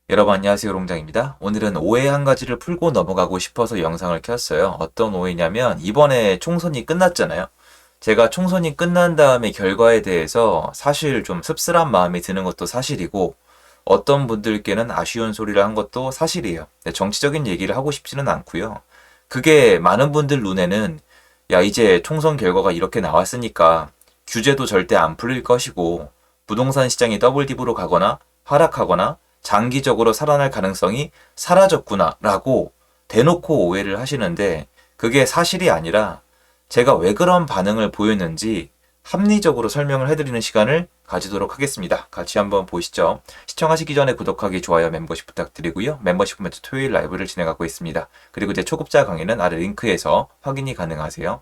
여러분 안녕하세요, 롱장입니다. 오늘은 오해 한 가지를 풀고 넘어가고 싶어서 영상을 켰어요. 어떤 오해냐면 이번에 총선이 끝났잖아요. 제가 총선이 끝난 다음에 결과에 대해서 사실 좀 씁쓸한 마음이 드는 것도 사실이고 어떤 분들께는 아쉬운 소리를 한 것도 사실이에요. 정치적인 얘기를 하고 싶지는 않고요. 그게 많은 분들 눈에는 야, 이제 총선 결과가 이렇게 나왔으니까 규제도 절대 안 풀릴 것이고 부동산 시장이 더블딥으로 가거나 하락하거나 장기적으로 살아날 가능성이 사라졌구나라고 대놓고 오해를 하시는데 그게 사실이 아니라 제가 왜 그런 반응을 보였는지 합리적으로 설명을 해드리는 시간을 가지도록 하겠습니다. 같이 한번 보시죠. 시청하시기 전에 구독하기, 좋아요, membership 부탁드리고요. 멤버십 매주 토요일 라이브를 진행하고 있습니다. 그리고 제 초급자 강의는 아래 링크에서 확인이 가능하세요.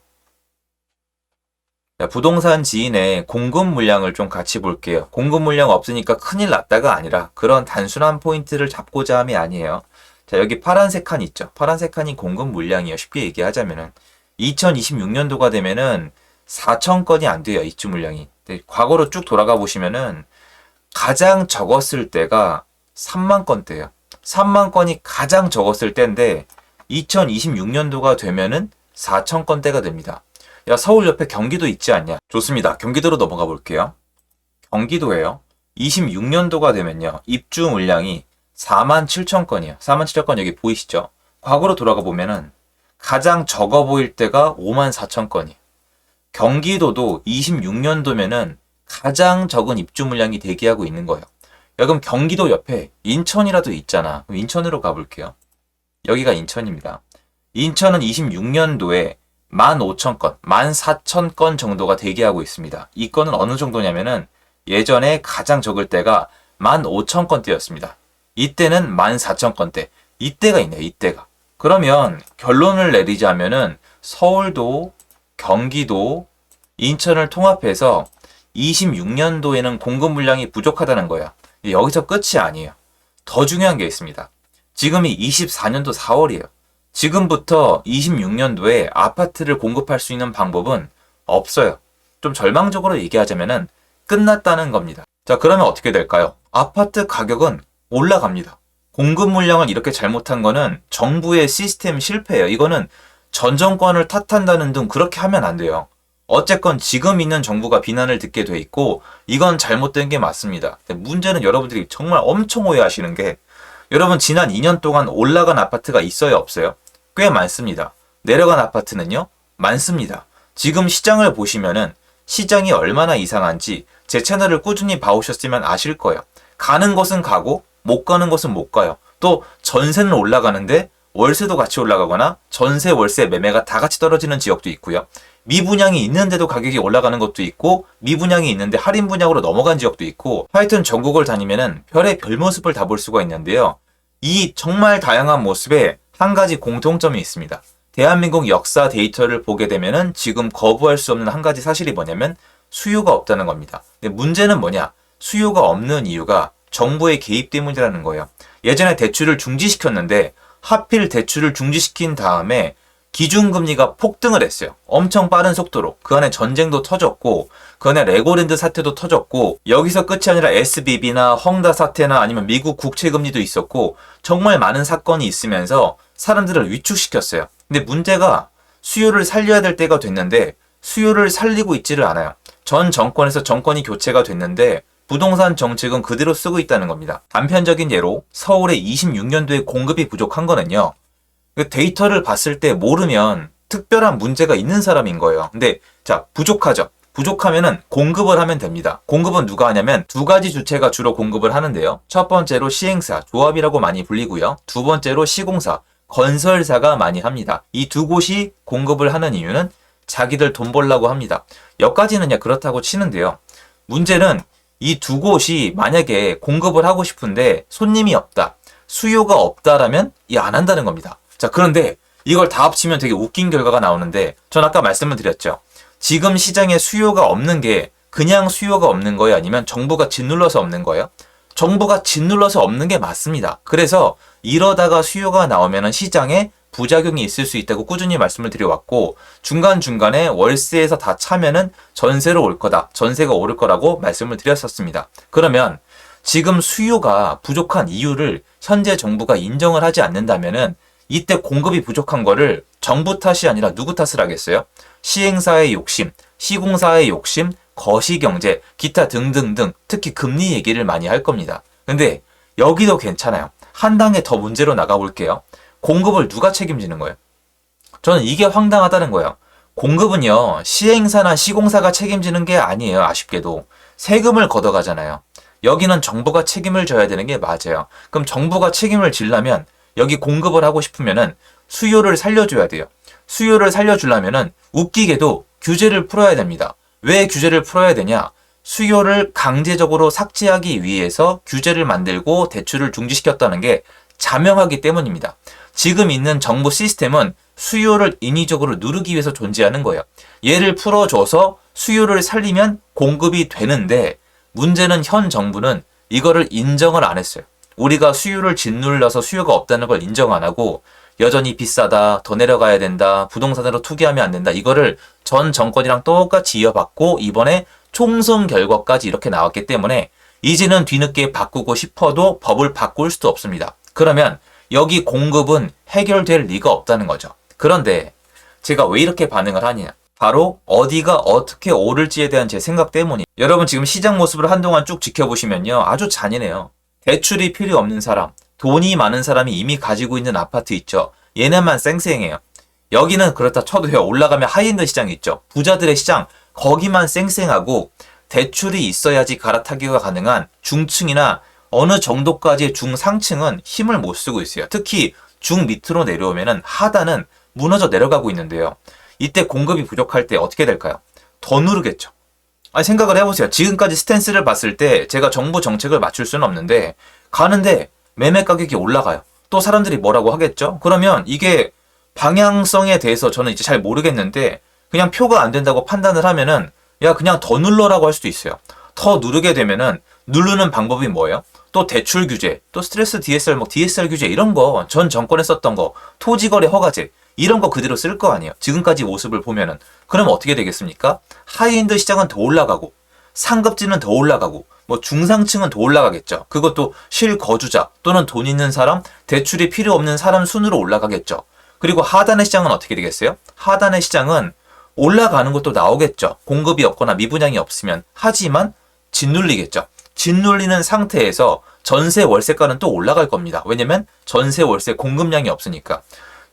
자, 부동산 지인의 공급 물량을 좀 같이 볼게요. 공급 물량 없으니까 큰일 났다가 아니라 그런 단순한 포인트를 잡고자 함이 아니에요. 자, 여기 파란색 칸 있죠. 파란색 칸이 공급 물량이에요. 쉽게 얘기하자면은 2026년도가 되면은 4천 건이 안 돼요. 입주 물량이. 과거로 쭉 돌아가 보시면은 가장 적었을 때가 3만 건대예요. 3만 건이 가장 적었을 때인데 2026년도가 되면은 4천 건대가 됩니다. 야, 서울 옆에 경기도 있지 않냐? 좋습니다. 경기도로 넘어가 볼게요. 경기도에요. 26년도가 되면요. 입주 물량이 4만 7천 건이에요. 4만 7천 건 여기 보이시죠? 과거로 돌아가 보면은 가장 적어 보일 때가 5만 4천 건이에요. 경기도도 26년도면은 가장 적은 입주 물량이 대기하고 있는 거예요. 야, 그럼 경기도 옆에 인천이라도 있잖아. 그럼 인천으로 가볼게요. 여기가 인천입니다. 인천은 26년도에 15,000건, 14,000건 정도가 대기하고 있습니다. 이 건은 어느 정도냐면은 예전에 가장 적을 때가 15,000건대였습니다. 이때는 14,000건대. 이때가 있네요, 이때가. 그러면 결론을 내리자면은 서울도, 경기도, 인천을 통합해서 26년도에는 공급 물량이 부족하다는 거야. 여기서 끝이 아니에요. 더 중요한 게 있습니다. 지금이 24년도 4월이에요. 지금부터 26년도에 아파트를 공급할 수 있는 방법은 없어요. 좀 절망적으로 얘기하자면은 끝났다는 겁니다. 자, 그러면 어떻게 될까요? 아파트 가격은 올라갑니다. 공급 물량을 이렇게 잘못한 거는 정부의 시스템 실패예요. 이거는 전 정권을 탓한다는 등 그렇게 하면 안 돼요. 어쨌건 지금 있는 정부가 비난을 듣게 돼 있고 이건 잘못된 게 맞습니다. 문제는 여러분들이 정말 엄청 오해하시는 게 여러분 지난 2년 동안 올라간 아파트가 있어요, 없어요? 꽤 많습니다. 내려간 아파트는요? 많습니다. 지금 시장을 보시면은 시장이 얼마나 이상한지 제 채널을 꾸준히 봐오셨으면 아실 거예요. 가는 곳은 가고 못 가는 곳은 못 가요. 또 전세는 올라가는데 월세도 같이 올라가거나 전세, 월세, 매매가 다 같이 떨어지는 지역도 있고요. 미분양이 있는데도 가격이 올라가는 것도 있고 미분양이 있는데 할인 분양으로 넘어간 지역도 있고 하여튼 전국을 다니면은 별의 별 모습을 다 볼 수가 있는데요. 이 정말 다양한 모습에 한 가지 공통점이 있습니다. 대한민국 역사 데이터를 보게 되면은 지금 거부할 수 없는 한 가지 사실이 뭐냐면 수요가 없다는 겁니다. 근데 문제는 뭐냐? 수요가 없는 이유가 정부의 개입 때문이라는 거예요. 예전에 대출을 중지시켰는데 하필 대출을 중지시킨 다음에 기준금리가 폭등을 했어요. 엄청 빠른 속도로. 그 안에 전쟁도 터졌고 그 안에 레고랜드 사태도 터졌고 여기서 끝이 아니라 SBB나 헝다 사태나 아니면 미국 국채금리도 있었고 정말 많은 사건이 있으면서 사람들을 위축시켰어요. 근데 문제가 수요를 살려야 될 때가 됐는데 수요를 살리고 있지를 않아요. 전 정권에서 정권이 교체가 됐는데 부동산 정책은 그대로 쓰고 있다는 겁니다. 단편적인 예로 서울의 26년도에 공급이 부족한 거는요. 그 데이터를 봤을 때 모르면 특별한 문제가 있는 사람인 거예요. 근데 자, 부족하죠. 부족하면은 공급을 하면 됩니다. 공급은 누가 하냐면 두 가지 주체가 주로 공급을 하는데요. 첫 번째로 시행사, 조합이라고 많이 불리고요. 두 번째로 시공사, 건설사가 많이 합니다. 이 두 곳이 공급을 하는 이유는 자기들 돈 벌라고 합니다. 여기까지는 그렇다고 치는데요. 문제는 이 두 곳이 만약에 공급을 하고 싶은데 손님이 없다, 수요가 없다라면 안 한다는 겁니다. 자, 그런데 이걸 다 합치면 되게 웃긴 결과가 나오는데 전 아까 말씀을 드렸죠. 지금 시장에 수요가 없는 게 그냥 수요가 없는 거예요? 아니면 정부가 짓눌러서 없는 거예요? 정부가 짓눌러서 없는 게 맞습니다. 그래서 이러다가 수요가 나오면 시장에 부작용이 있을 수 있다고 꾸준히 말씀을 드려왔고 중간중간에 월세에서 다 차면은 전세로 올 거다. 전세가 오를 거라고 말씀을 드렸었습니다. 그러면 지금 수요가 부족한 이유를 현재 정부가 인정을 하지 않는다면은 이때 공급이 부족한 거를 정부 탓이 아니라 누구 탓을 하겠어요? 시행사의 욕심, 시공사의 욕심, 거시경제, 기타 등등등 특히 금리 얘기를 많이 할 겁니다. 근데 여기도 괜찮아요. 한 단계 더 문제로 나가볼게요. 공급을 누가 책임지는 거예요? 저는 이게 황당하다는 거예요. 공급은요, 시행사나 시공사가 책임지는 게 아니에요. 아쉽게도. 세금을 걷어가잖아요. 여기는 정부가 책임을 져야 되는 게 맞아요. 그럼 정부가 책임을 지려면 여기 공급을 하고 싶으면은 수요를 살려줘야 돼요. 수요를 살려주려면은 웃기게도 규제를 풀어야 됩니다. 왜 규제를 풀어야 되냐? 수요를 강제적으로 삭제하기 위해서 규제를 만들고 대출을 중지시켰다는 게 자명하기 때문입니다. 지금 있는 정부 시스템은 수요를 인위적으로 누르기 위해서 존재하는 거예요. 얘를 풀어줘서 수요를 살리면 공급이 되는데 문제는 현 정부는 이거를 인정을 안 했어요. 우리가 수요를 짓눌러서 수요가 없다는 걸 인정 안 하고 여전히 비싸다, 더 내려가야 된다, 부동산으로 투기하면 안 된다. 이거를 전 정권이랑 똑같이 이어받고 이번에 총선 결과까지 이렇게 나왔기 때문에 이제는 뒤늦게 바꾸고 싶어도 법을 바꿀 수도 없습니다. 그러면 여기 공급은 해결될 리가 없다는 거죠. 그런데 제가 왜 이렇게 반응을 하냐? 바로 어디가 어떻게 오를지에 대한 제 생각 때문이에요. 여러분 지금 시장 모습을 한동안 쭉 지켜보시면요. 아주 잔인해요. 대출이 필요 없는 사람, 돈이 많은 사람이 이미 가지고 있는 아파트 있죠. 얘네만 쌩쌩해요. 여기는 그렇다 쳐도요. 올라가면 하이엔드 시장 있죠. 부자들의 시장, 거기만 쌩쌩하고 대출이 있어야지 갈아타기가 가능한 중층이나 어느 정도까지의 중상층은 힘을 못 쓰고 있어요. 특히 중 밑으로 내려오면은 하단은 무너져 내려가고 있는데요. 이때 공급이 부족할 때 어떻게 될까요? 더 누르겠죠. 아니 생각을 해보세요. 지금까지 스탠스를 봤을 때 제가 정부 정책을 맞출 수는 없는데 가는데 매매 가격이 올라가요. 또 사람들이 뭐라고 하겠죠? 그러면 이게 방향성에 대해서 저는 이제 잘 모르겠는데 그냥 표가 안 된다고 판단을 하면은 야 그냥 더 눌러라고 할 수도 있어요. 더 누르게 되면은 누르는 방법이 뭐예요? 또 대출 규제, 또 스트레스 DSR, DSR 규제 이런 거 전 정권에 썼던 거, 토지거래 허가제 이런 거 그대로 쓸 거 아니에요. 지금까지 모습을 보면은 그럼 어떻게 되겠습니까? 하이엔드 시장은 더 올라가고 상급지는 더 올라가고 중상층은 더 올라가겠죠. 그것도 실거주자 또는 돈 있는 사람, 대출이 필요 없는 사람 순으로 올라가겠죠. 그리고 하단의 시장은 어떻게 되겠어요? 하단의 시장은 올라가는 것도 나오겠죠. 공급이 없거나 미분양이 없으면. 하지만 짓눌리겠죠. 짓눌리는 상태에서 전세 월세가는 또 올라갈 겁니다. 왜냐면 전세 월세 공급량이 없으니까.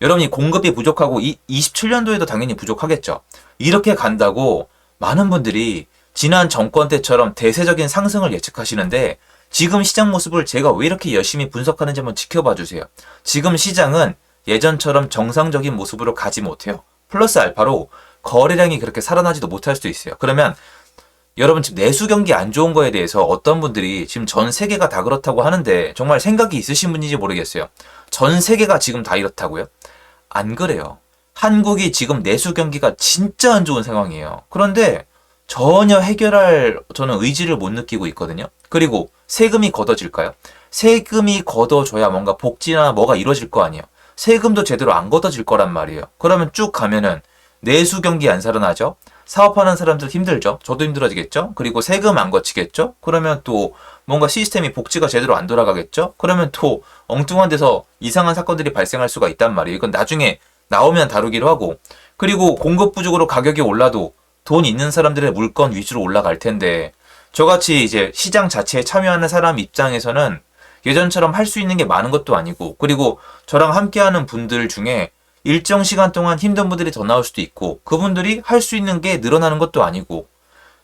여러분이 공급이 부족하고 27년도에도 당연히 부족하겠죠. 이렇게 간다고 많은 분들이 지난 정권 때처럼 대세적인 상승을 예측하시는데 지금 시장 모습을 제가 왜 이렇게 열심히 분석하는지 한번 지켜봐 주세요. 지금 시장은 예전처럼 정상적인 모습으로 가지 못해요. 플러스 알파로 거래량이 그렇게 살아나지도 못할 수도 있어요. 그러면 여러분 지금 내수 경기 안 좋은 거에 대해서 어떤 분들이 지금 전 세계가 다 그렇다고 하는데 정말 생각이 있으신 분인지 모르겠어요. 전 세계가 지금 다 이렇다고요? 안 그래요. 한국이 지금 내수 경기가 진짜 안 좋은 상황이에요. 그런데 전혀 해결할 저는 의지를 못 느끼고 있거든요. 그리고 세금이 걷어질까요? 세금이 걷어져야 뭔가 복지나 뭐가 이루어질 거 아니에요. 세금도 제대로 안 걷어질 거란 말이에요. 그러면 쭉 가면은 내수 경기 안 살아나죠? 사업하는 사람들 힘들죠? 저도 힘들어지겠죠? 그리고 세금 안 거치겠죠? 그러면 또 뭔가 시스템이 복지가 제대로 안 돌아가겠죠? 그러면 또 엉뚱한 데서 이상한 사건들이 발생할 수가 있단 말이에요. 이건 나중에 나오면 다루기로 하고 그리고 공급 부족으로 가격이 올라도 돈 있는 사람들의 물건 위주로 올라갈 텐데 저같이 이제 시장 자체에 참여하는 사람 입장에서는 예전처럼 할 수 있는 게 많은 것도 아니고 그리고 저랑 함께하는 분들 중에 일정 시간 동안 힘든 분들이 더 나올 수도 있고 그분들이 할 수 있는 게 늘어나는 것도 아니고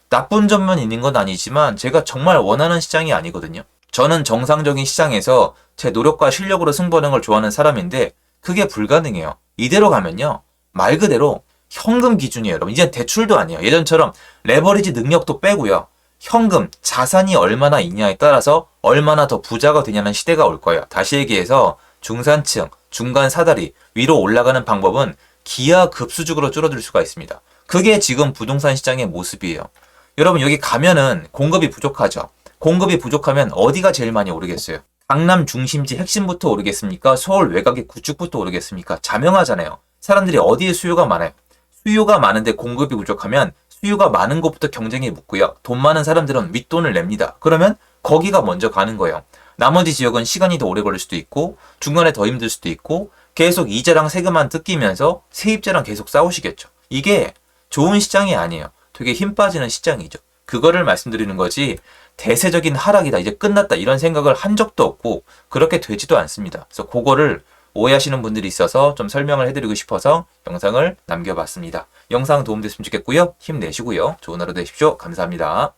나쁜 점만 있는 건 아니지만 제가 정말 원하는 시장이 아니거든요. 저는 정상적인 시장에서 제 노력과 실력으로 승부하는 걸 좋아하는 사람인데 그게 불가능해요. 이대로 가면요. 말 그대로 현금 기준이에요. 여러분 이제 대출도 아니에요. 예전처럼 레버리지 능력도 빼고요. 현금, 자산이 얼마나 있냐에 따라서 얼마나 더 부자가 되냐는 시대가 올 거예요. 다시 얘기해서 중산층, 중간 사다리 위로 올라가는 방법은 기하급수적으로 줄어들 수가 있습니다. 그게 지금 부동산 시장의 모습이에요. 여러분 여기 가면은 공급이 부족하죠. 공급이 부족하면 어디가 제일 많이 오르겠어요? 강남 중심지 핵심부터 오르겠습니까? 서울 외곽의 구축부터 오르겠습니까? 자명하잖아요. 사람들이 어디에 수요가 많아요? 수요가 많은데 공급이 부족하면 수요가 많은 곳부터 경쟁이 붙고요. 돈 많은 사람들은 윗돈을 냅니다. 그러면 거기가 먼저 가는 거예요. 나머지 지역은 시간이 더 오래 걸릴 수도 있고 중간에 더 힘들 수도 있고 계속 이자랑 세금만 뜯기면서 세입자랑 계속 싸우시겠죠. 이게 좋은 시장이 아니에요. 되게 힘 빠지는 시장이죠. 그거를 말씀드리는 거지 대세적인 하락이다, 이제 끝났다 이런 생각을 한 적도 없고 그렇게 되지도 않습니다. 그래서 그거를 오해하시는 분들이 있어서 좀 설명을 해드리고 싶어서 영상을 남겨봤습니다. 영상 도움됐으면 좋겠고요. 힘내시고요. 좋은 하루 되십시오. 감사합니다.